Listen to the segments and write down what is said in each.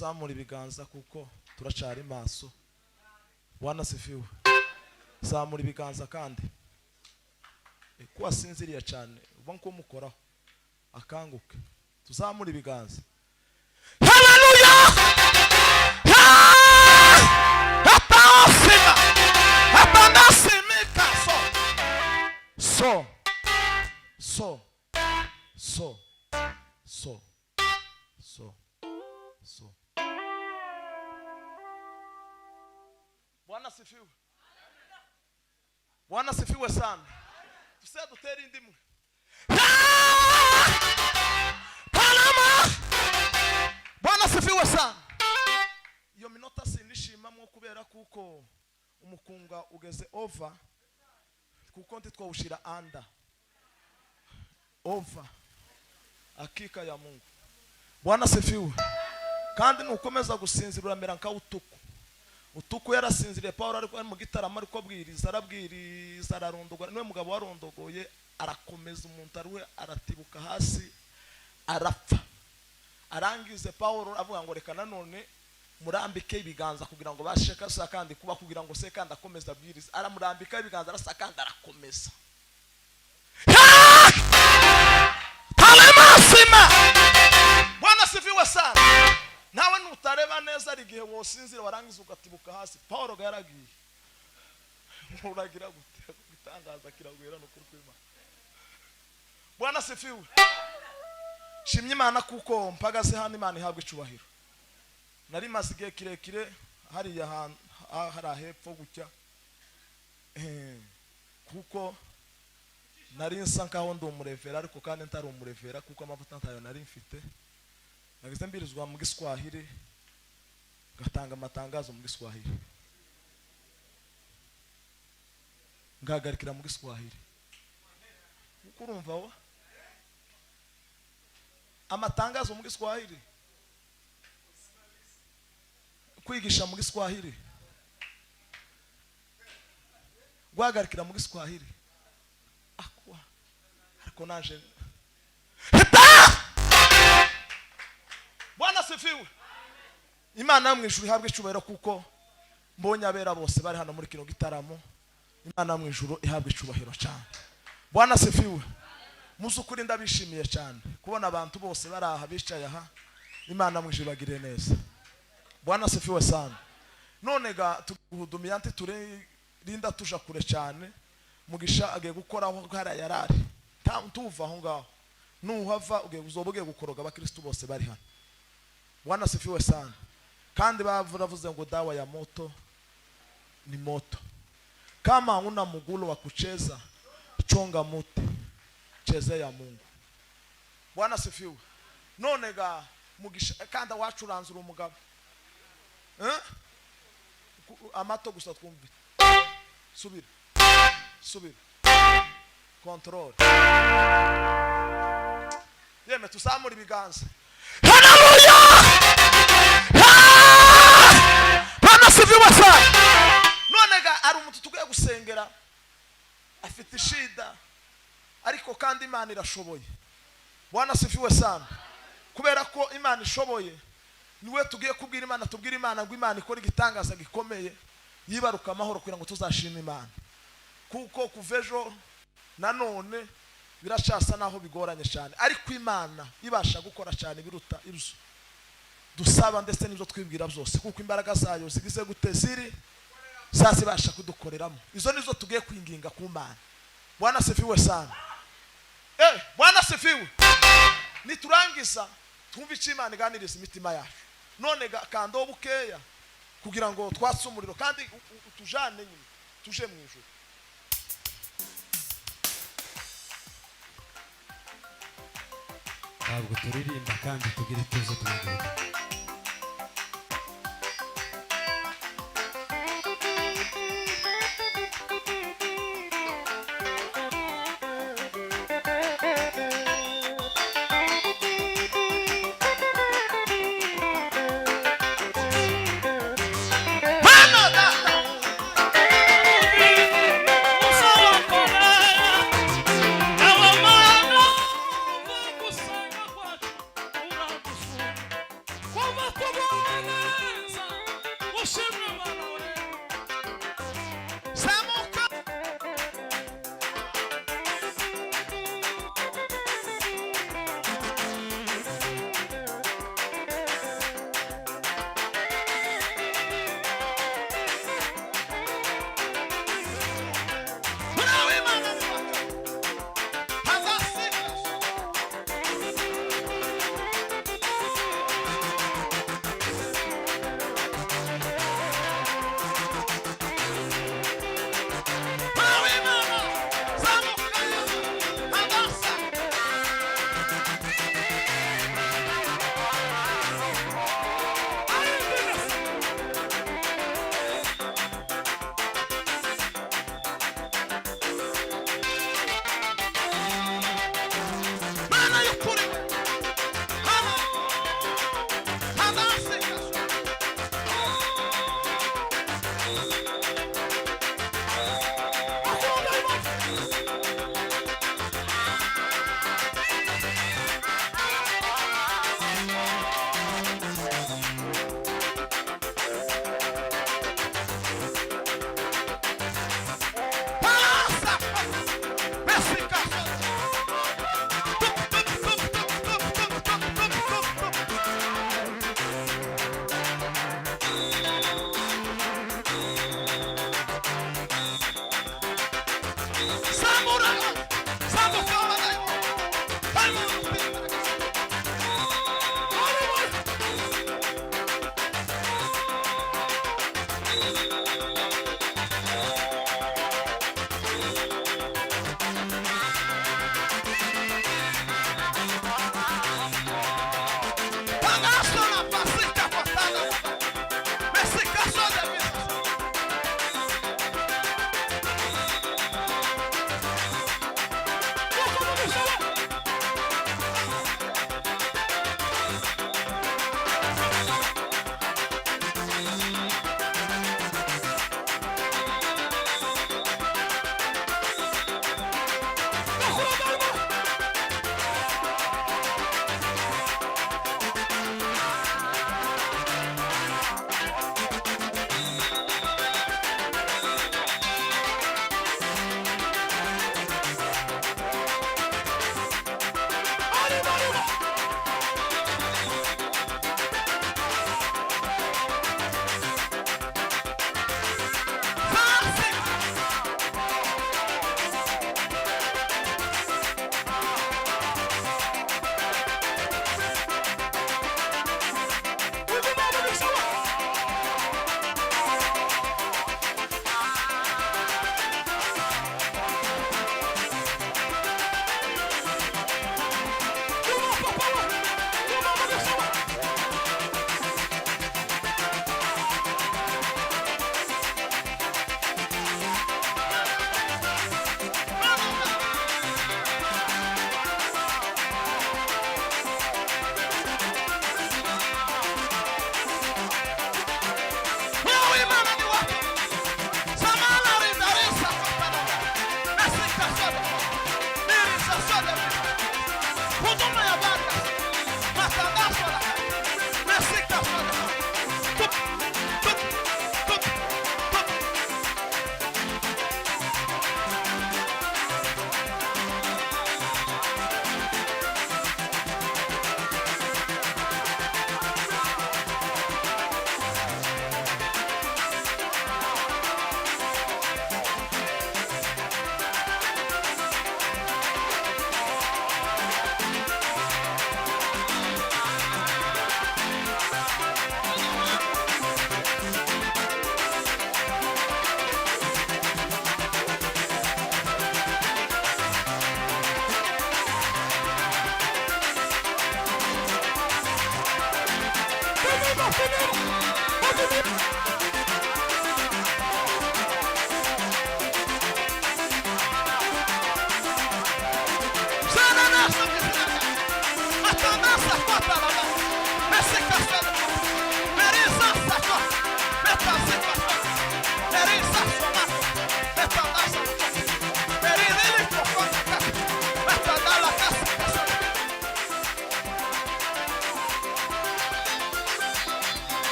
tuzamura ibiganza kuko turacari maso. Bwana sifiwe. Zamura ibiganza kandi ko asinziriye cyane uba nko mukoraho akanguke. Tuzamura ibiganza. Hallelujah! So. Bwana sifiwe. Bwana sifiwe sana. Tuseme dutera indimu. Bwana sifiwe sana. Iyo minota sinishimamwe kubera kuko umukunga ugeze over kuko ntitwawushira under over akika ya Mungu. Bwana sifiwe. Kandi nukomeza gusinzira uramera nka utuku yarasinziriye. Paulo ariko mu gitaramo ariko arabwiriza ararondogora. Niwe mugabo warondogoye arakomeza umuntu ariwe aratibuka hasi arapfa. Arangize Paulo avuga ngo reka nanone murambike ibiganza kugira ngo basheka sa kandi kuba kugira ngo se kandi akomeza abwiriza. Aramurambika ibiganza arasa kandi arakomeza. Bwana sifiwe sana. Nawe nutareba neza ari gihe wosinzira warangiza ugatibuka hasi. Paulo yaragiye. Uragira gute gitangaza kiragwera no kuri kwima. Bwana sifiwe. Shimye Imana kuko mpagaze hano Imana ihabwe icubahiro. Nari mazigiye kirekire hari ya hepfo gucya. Kuko nari nsa nkaho ndi umurevera ariko kandi ntari umurevera kuko amavuta ntayo nari mfite. Nagize mbirizwa mu Giswahili gatanga amatangazo mu Giswahili. Ngagarikira mu Giswahili. Uko urumva wa? Amatangazo mu Giswahili. Kwigisha mu Giswahili. Gwagarikira mu Giswahili. Akwa. Ariko naje. Bwana sifiwe. Imana mu ijuru ihabwe icubahiro kuko mbonye abera bose bari hano muri kino gitaramo. Imana mu ijuru ihabwe icubahiro cyane. Bwana sifiwe. Muzukuri ndabishimiye cyane kubona abantu bose bari aha bicaye aha. Imana mu ijuru bagire neza. Bwana sifiwe sana. None ga tuguhudumiye anti turinda tuja kure cyane. Mugisha agiye gukoraho gara yarari. Tuva aho ngaho. Nuhava ugiye uzobuge gukoroga abakristo bose bari hano. Bwana sifiwe sana. Kandi bavuravuze ngo dawa ya moto ni moto. Kama una mguu wa kucheza chonga muti cheze ya Mungu. Bwana sifiwe. None ga mugisha kandi wacuranzura umugabo. Amato gusa twumve. Subira. Control. Yeme tusamura ibiganza. Hallelujah! Bwana sifiwe sana. None ga ari umuntu tugiye gusengera afite ishida ariko kandi Imana irashoboye. Bwana sifiwe sana. Kubera ko Imana ishoboye niwe tugiye kubwira Imana, tubwira Imana ngo Imana ikora igitangaza gikomeye yibaruka amahoro kugira ngo tuzashima Imana. Kuko kuvejo nanone birashasa naho bigoranye cyane ariko Imana ibasha gukora cyane biruta ibyo dusaba ndetse n'ibyo twibwira byose kuko imbaraga zayo zigize guteziri sasa ibasha kudukoreramo. Izo nizo tugiye kwinginga ku Mana. Bwana sifiwe sana. Bwana sifiwe. Niturangiza twumva Imana iganiriza imitima yacu. None kando bukeya kugira ngo twatse umuriro kandi tujane nyine tuje mu ijuru. Ntabwo turirimba kandi tugira ituze tunagira.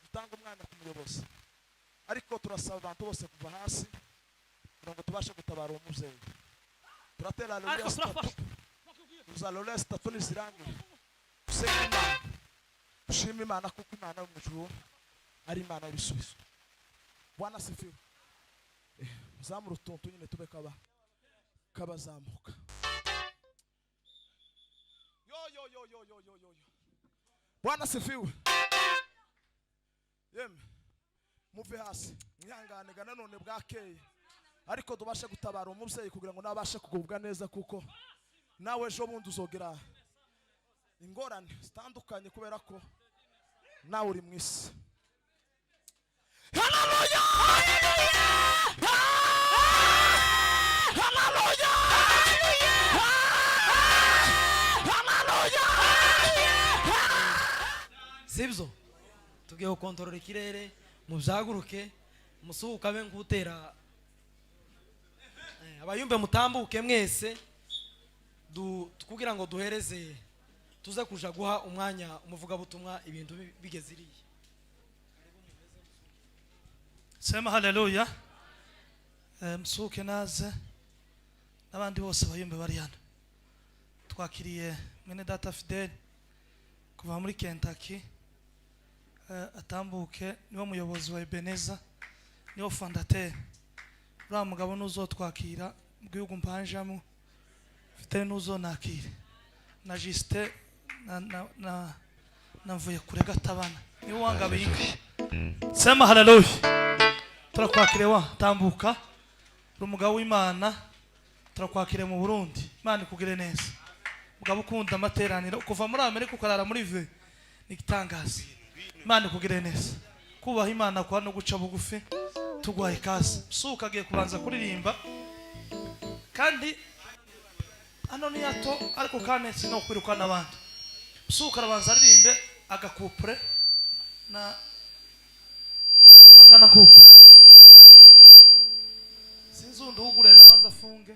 dutanga umwana ku muyobozi ariko turasaba abantu bose kuva hasi kugira ngo tubashe gutabara uwo mubyeyi. Turatera Lolesi tatu n'izirangi dusenga Imana, dushima Imana kuko Imana yo mu ijuru ari Imana y'ibisubizo. Bwana asifiwe. Muzamura utuntu nyine tube kabazamuka. Yo. Bwana asifiwe. Yeme muve hasi mwihangane gana none bwakeye ariko dubashe gutabara umubyeyi kugira ngo nabashe kugubwa neza kuko nawe ejo bundi uzogera ingorane zitandukanye kubera ko nawe uri mu isi. Haleluya! Haleluya! Sibyo tugiye gukontorora ikirere mubyaguruke musuhuka be ngutera abayumbe mutambuke mwese kugira ngo duhereze tuze kuja guha umwanya umuvuga butumwa ibintu bigeze iriye. Sema haleluya. Msuke naze n'abandi bose bayumbe bari hano. Twakiriye mwene data Fidel kuva muri Kentucky, atambuke niwo muyobozi wa Ebeneza, niwo fondateur. Uriya mugabo nuzo twakira mu gihugu mpanjamo Fidel nuzo nakire na Juste na mvuye kure gatabana niwo wangabinga. Sema haleluya. Turakwakire wa tambuka rumugabo w'Imana, turakwakire mu Burundi. Imana ikugire neza mugabo ukunda amateraniro kuva muri Amerika ukarara muri ve nigitangaza. Imana ikugire neza kubaha Imana kwa no guca bugufi tugwaye kaza. Suka agiye kubanza kuririmba kandi ano ni yato ariko kanetse no kwirukana abantu. Suka arabanza aririmbe agakupre na kangana kuko sinzundi ugure nabanza afunge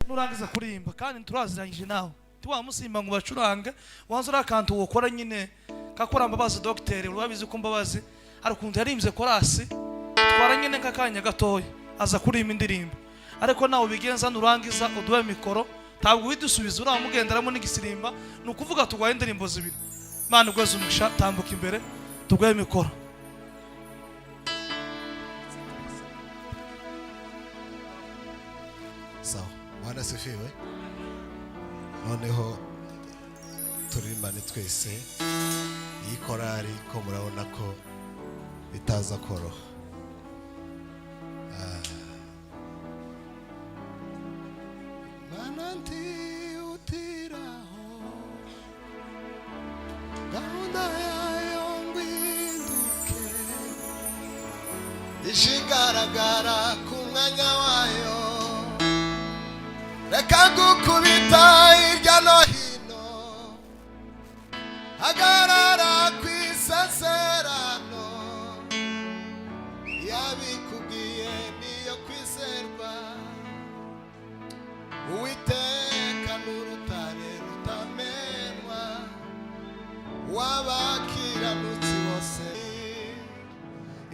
nurangiza kurimba kandi turazirangije nawe tiwa musimba ngo bacurange wanze urakantu wokora nyine kakora mbabazi docteur urabizi ko mbabazi arukunze yarimze korasi twara nyine kakanya gatoya aza kurimba indirimbo ariko nawe bigenza nurangiza uduwe mikoro tabwo widusubiza uramugenderamo n'igisirimba nukuvuga tugwaye indirimbo zibiri Mana ugweze umusha tambuka imbere tugwaye mikoro sawa Bwana asifiwe noneho turimbane twese iyi korari ko murabona ko bitaza koroha mananti utiraho gahunda yayo ngwinduke ishigaragara ku mwanya wayo reka gukubita hirya no hino hagarara ku isezerano yabikubwiye niyo kwizerwa Uwiteka n'urutare rutamenwa w'abakiranutsi bose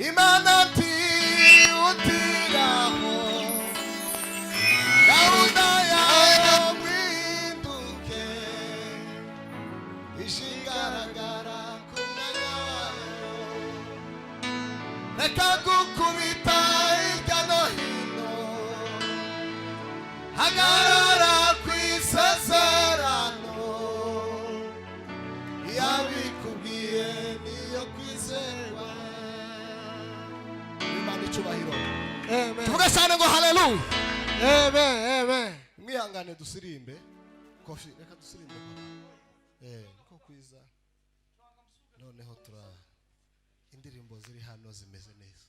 Imana utiraho gahunda yayo ngwinduke ishigaragara ku mwanya wayo reka gukubita hirya no hino hagarara ku isezerano yabikubwiye niyo kwizerwa Imana icubahiro tuvuge cyane ngo haleluya amen mwihangane dusirimbe kofi reka dusirimbe niko kwiza noneho tura indirimbo ziri hano zimeze neza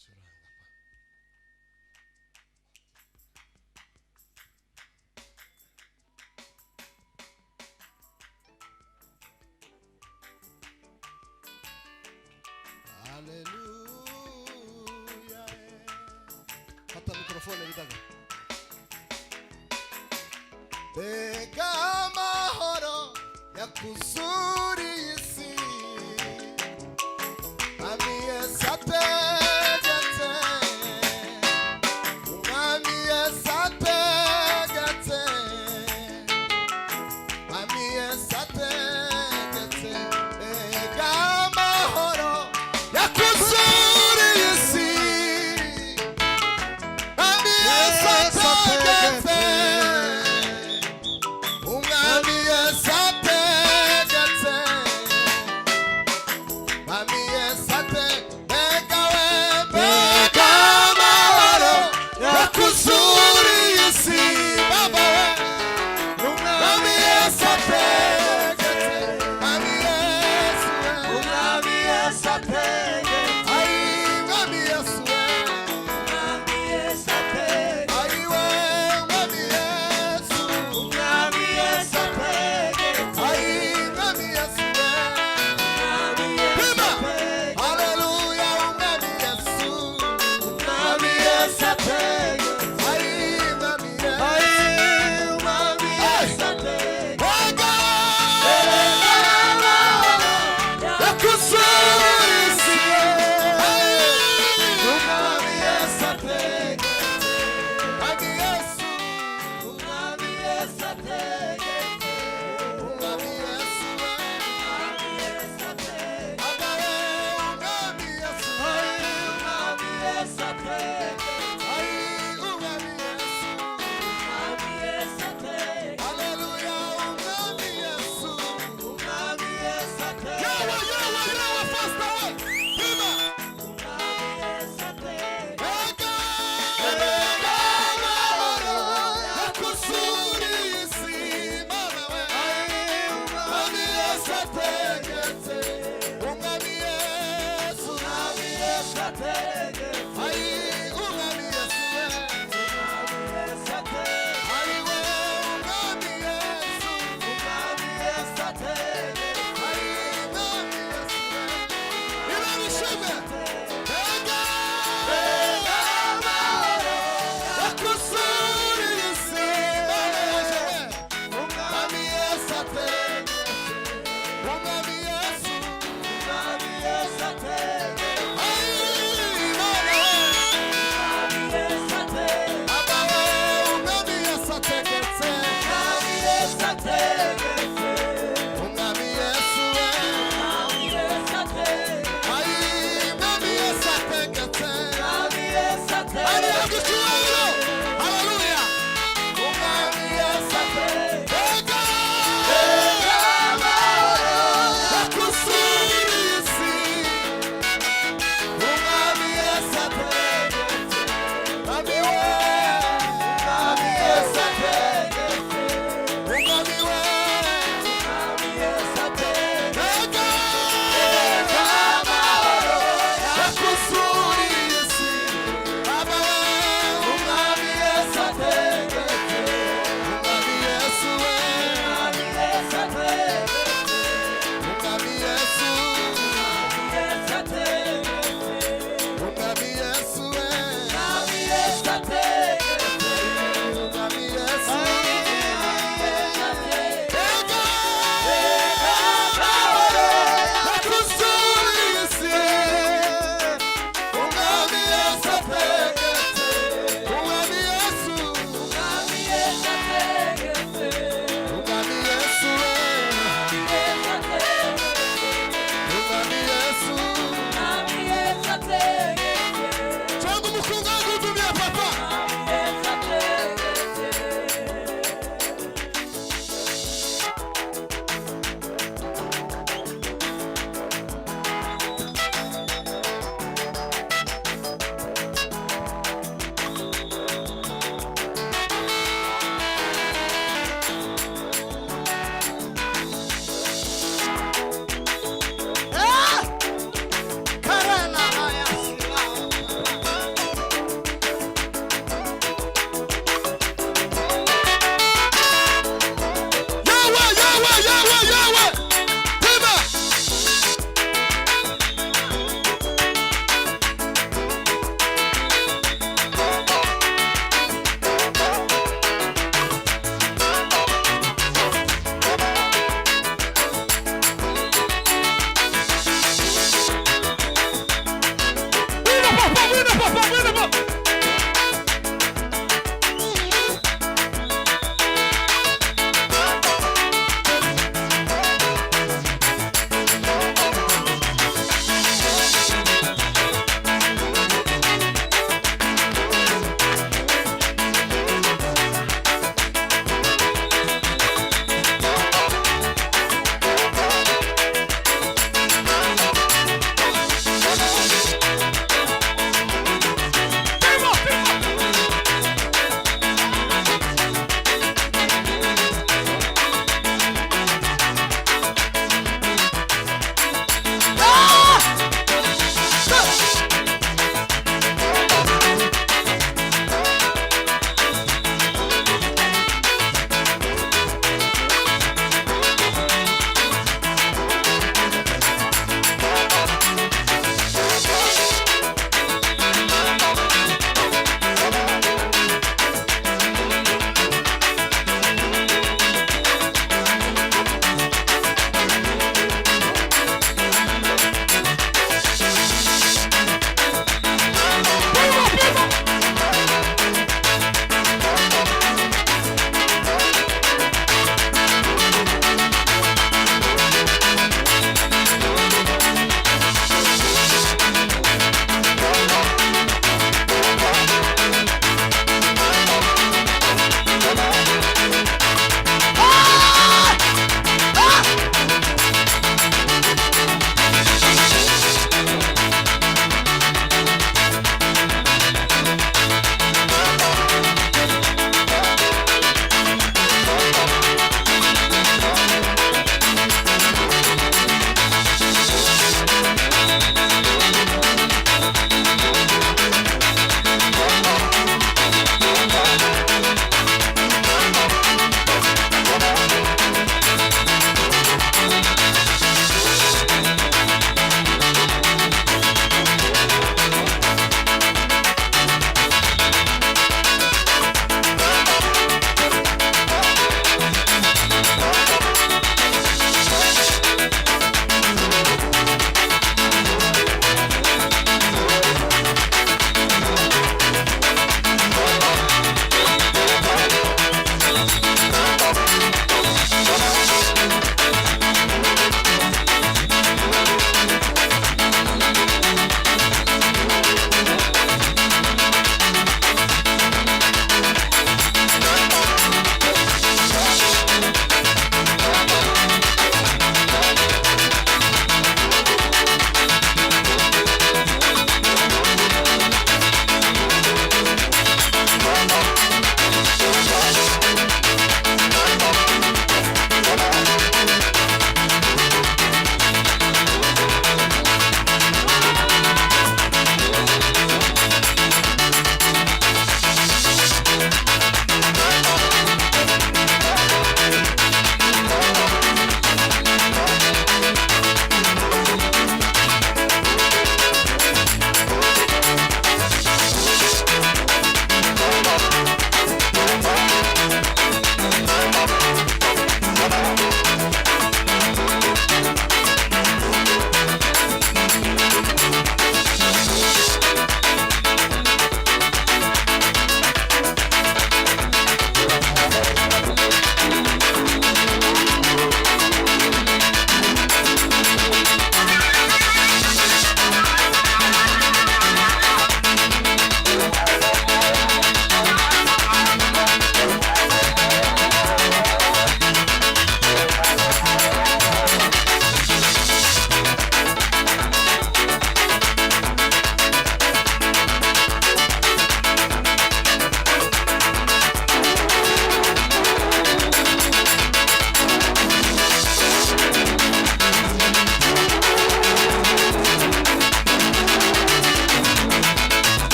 curanga pa haleluya fata mikrofone bidaga Bega amahoro yakuzuriye isi Mwami Yesu ategetse Mwami Yesu ategetse Mwami Yesu ategetse Bega amahoro yakuzuriye isi Mwami Yesu ategetse Umwami Yesu ategetse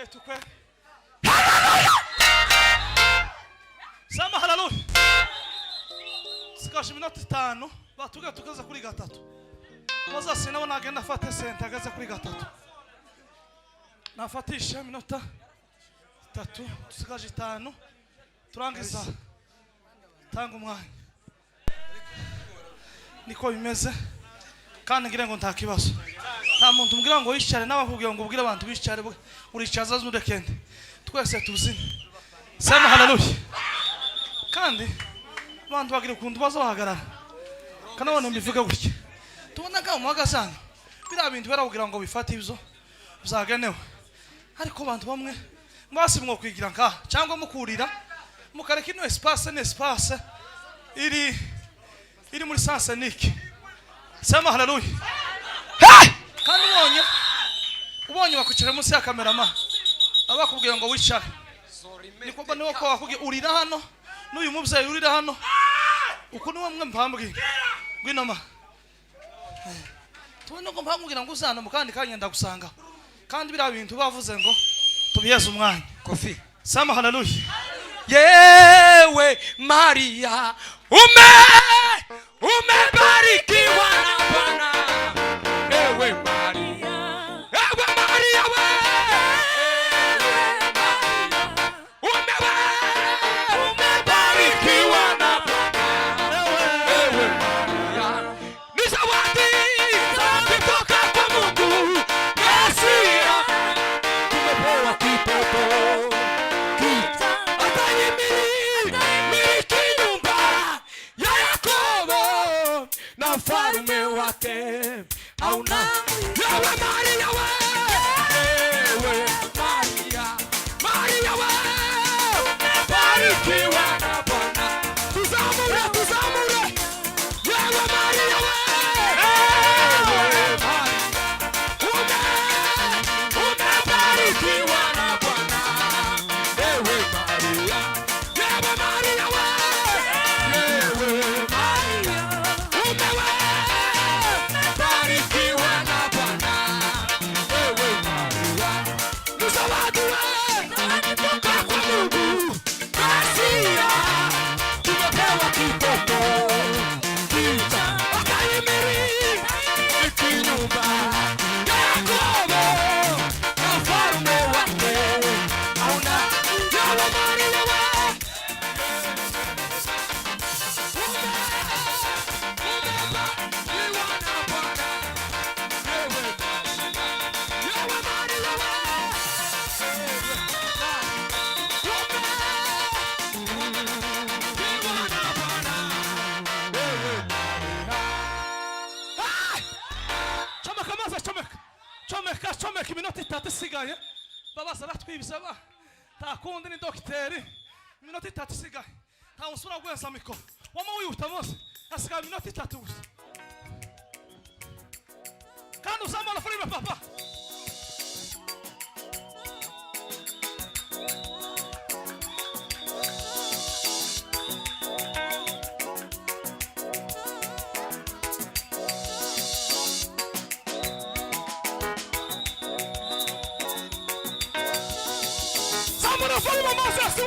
tukwe. Sema haleluya. Sikaje iminota 5 batuga tukaza kuri gatatu. Moses nabo nagenda afate sente agaza kuri gatatu. Nafatisha iminota 3 tukaje 5 turangiza. Tanga umwanya. Niko bimeze kandi ngira ngo ntakibazo. Nta muntu mbwira ngo yicare n'abakubwira ngo ubwire abantu bicare uricaza z'udekende. Twese tuzine. Sema haleluya. Kandi abantu bagira kundu bazohagarara. Kana bone mbivuga gutya. Tubona ka umuhagasana. Bira bintu barawugira ngo bifate ibyo byagenewe. Ariko abantu bamwe mwasi mwo kwigira nka cyangwa mukurira mukareka ino espace iri muri sansanike. Sema haleluya. Kandi ubonye bakucira munsi ya kamerama abakubwiye ngo wicare niko bane ko bakubwiye urira hano n'uyu mubyeyi urira hano uko niwe mwe mpambwiye gwinoma tubone ko mpambwira ngo uzana mu kandi kanyenda gusanga kandi bira bintu bavuze ngo tubiyeze umwanya Kofi. Sema haleluya. Yewe Maria umebarikiwa na Bwana. Ewe Maria, ewe Maria we. Umebarikiwa na Bwana. Ewe Maria, ni zawadi kutoka kwa Mungu. Mesia, tumepewa kitoto. Mfarume wake auna yawe Maria we. Ewe Maria, Maria we. Barikiwa na Bwana. Tuzamure yawe Maria we. Ewe Maria, umebarikiwa na Bwana. Ewe Maria, yawe Maria we. Ewe Maria, barikiwa na Bwana. Ewe Maria, mzawadi we kutoka kwa Mungu. Mesia, tumepewa kitoto. Kita akayemiri ikinyumba Yakobo na mfalme wake auna yawe Maria we. Chomeka iminota 3 isigaye babaza batwibiza ba takundi ni dokiteri iminota 3 isigaye nta usura gwenza mikoro wama wihuta bose asigaye iminota 3 gusa kandi uzamara filime papa. Follow Moses.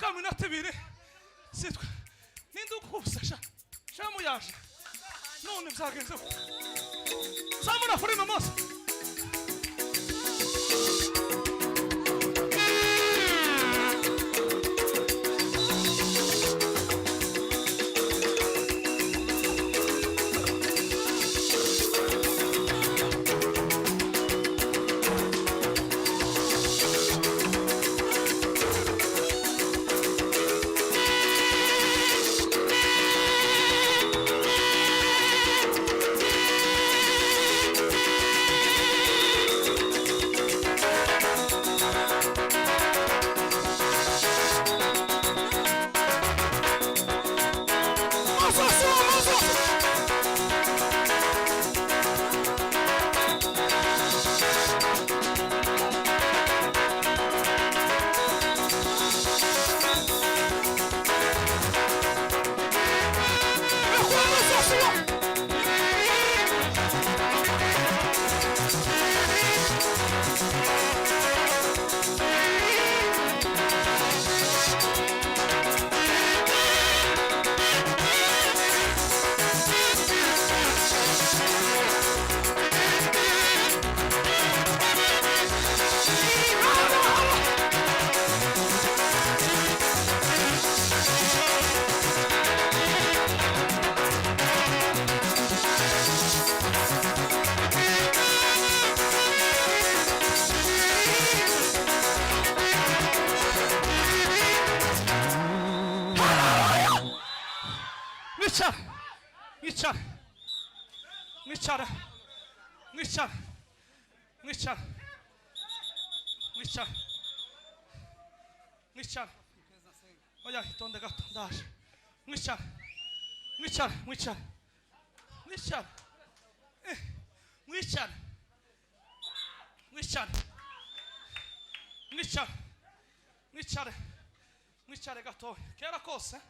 sika minota ibiri sitwa ninde ukubusasha shamu yaje none byagenze zamura kuri mamaso Mwichara. Oya itonde gato ndaje. Mwichara. Mwichara. Mwichara. Mwichara. Mwichara gato. Kera kose.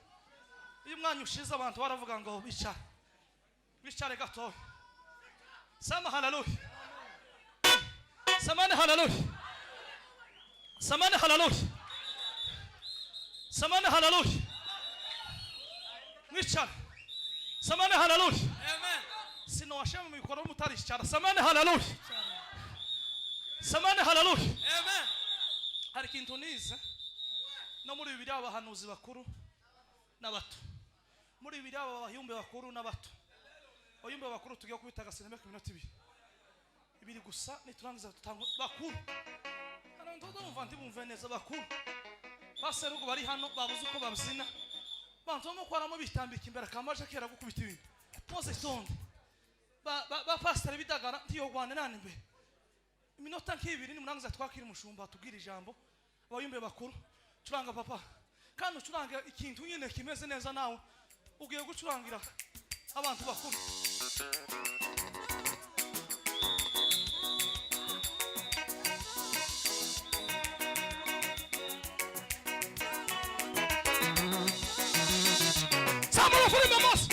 Iyo umwanya ushize abantu baravuga ngo bichara. Mwichara gato. Sama haleluya. Samane haleluya. Samane haleluya. Samane haleluya. Mwichara. Samane haleluya. Amen. Sino washema mikoro mutarichara. Samane haleluya. Samane haleluya. Amen. Hari kintu nize no muri bibiri abahanuzi bakuru n'abato. Muri bibiri abayumbe bakuru n'abato. Abayumbe bakuru tugiye kubitaga sinema ku minota ibiri gusa niturangiza tutangwa bakuru. Abantu ndumva ndimumve neza bakuru. Baserugo bari hano babuze uko babzina. Bantu mo kwaramo bitambika imbere kamaje kera gukubita ibintu. Mose sonde. Ba pastor bidagara ndiyo Rwanda nane mbe. Iminota nk'ibiri ni murangiza twakira umushumba tubwira ijambo. Abayumbe bakuru curanga papa. Kandi ucuranga ikintu nyine kimeze neza nawe. Ugiye gucurangira abantu bakuru. Samura kuri mamos.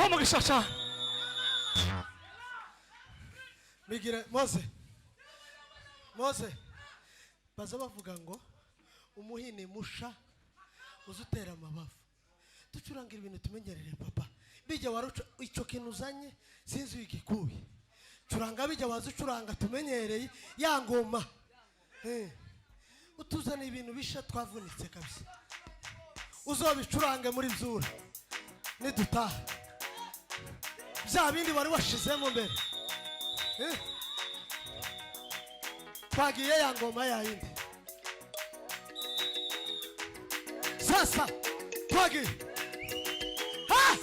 umugisha cyane. Migire Mose baza bavuga ngo umuhini musha uzutera amabavu. Ducurangira ibintu tumenyerere papa. Bijya waruca icyo kintu uzanye sinzi igikuye. Curanga bijya wazucuranga tumenyereye ya ngoma. Utuzana ibintu bisha twavunitse kabisa. Uzobicurange muri Zura. Nidutaha. Bya bindi wari washizemo mbere. Twagiye ya ngoma ya yindi. Sasa twagiye. Ha!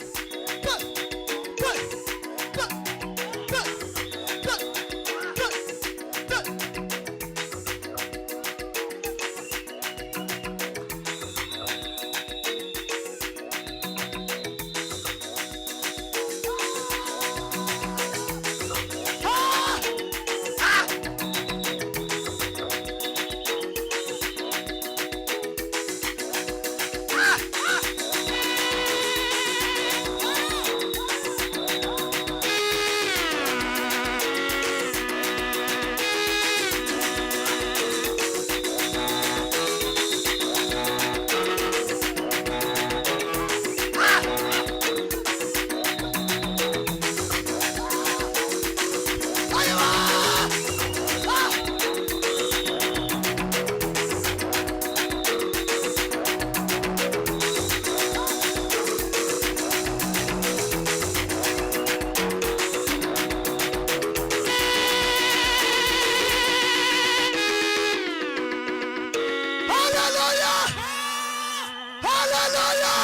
Hallelujah!